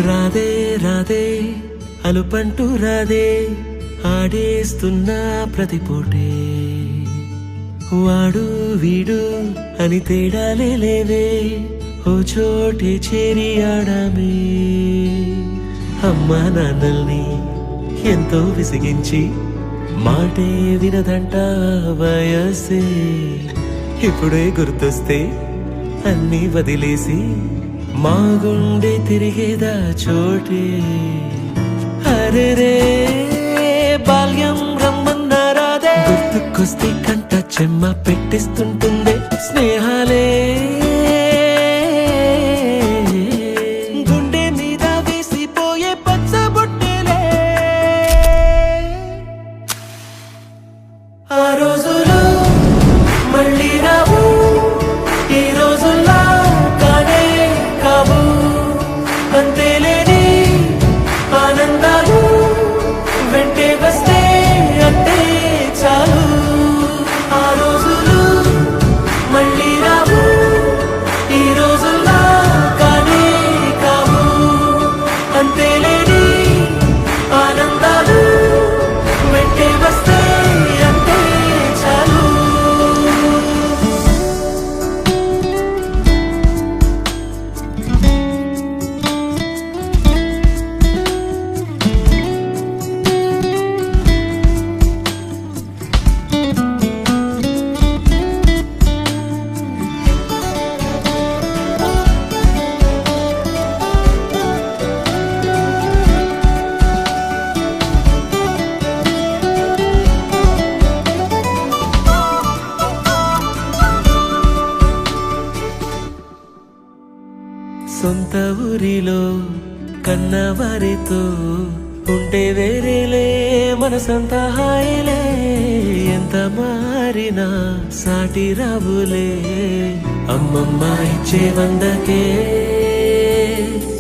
రాధే రాధే అలుపంటూ రాధే ఆడేస్తున్నా ప్రతిపోటే వాడు వీడు అని తేడాలే లేవే ఓ చోటే చేరి ఆడామే అమ్మా నాన్నల్ని ఎంతో విసిగించి మాటే వినదంట వయసే ఇప్పుడే గుర్తొస్తే అన్నీ వదిలేసి మా గుండె తిరిగేదా చోటే అరే రే బాల్యం రమ్మన్నారాదే గుర్తుకొస్తే కంట చెమ్మ పెట్టిస్తుంటుందే స్నేహాలే గుండె మీద వేసిపోయే పచ్చబొట్టెలే ఆ రోజులు మళ్ళీ రావు ఈ రోజుల్లా కానే కావు అంతేలేని ఆనందాలు వెంటే వస్తే అంతే చాలు ఆ రోజులు మళ్ళీ రావు ఈ రోజుల్లా కానే కావు అంతేలేని ఆనందాలు వెంటే వస్తే అంతే చాలు సొంత ఊరిలో కన్నవారితో ఉంటే వేరేలే మనసంత హాయిలే ఎంత మారినా సాటి రావులే అమ్మమ్మ ఇచ్చే వందకే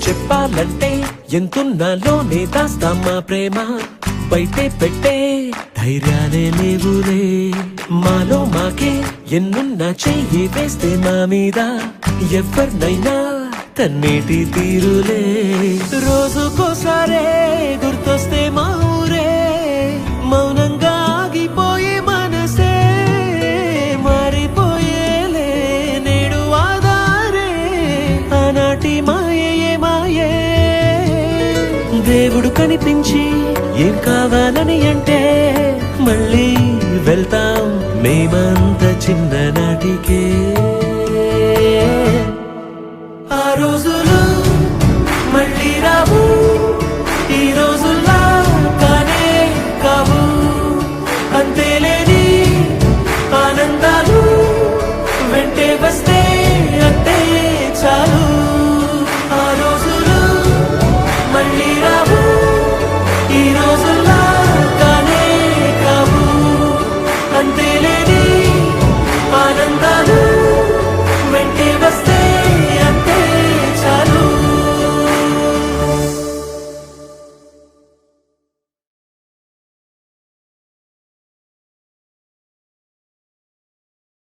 చెప్పాలంటే ఎంతున్నాలోనే దాస్తామా ప్రేమ బయటే పెట్టే ధైర్యాలే లేవులే మాలో మాకే ఎన్నున్నా చెయ్యి వేస్తే మా మీద ఎవరినైనా తన్నేటి తీరులే రోజుకోసారే గుర్తొస్తే మా ఊరే మౌనంగా ఆగిపోయే మనసే మారిపోయేలే నేడు ఆధారే ఆనాటి మాయే మాయే దేవుడు కనిపించి ఏం కావాలని అంటే మళ్ళీ వెళ్తాం మేమంత చిన్ననాటికే ఆ రోజులు మళ్ళీ రావు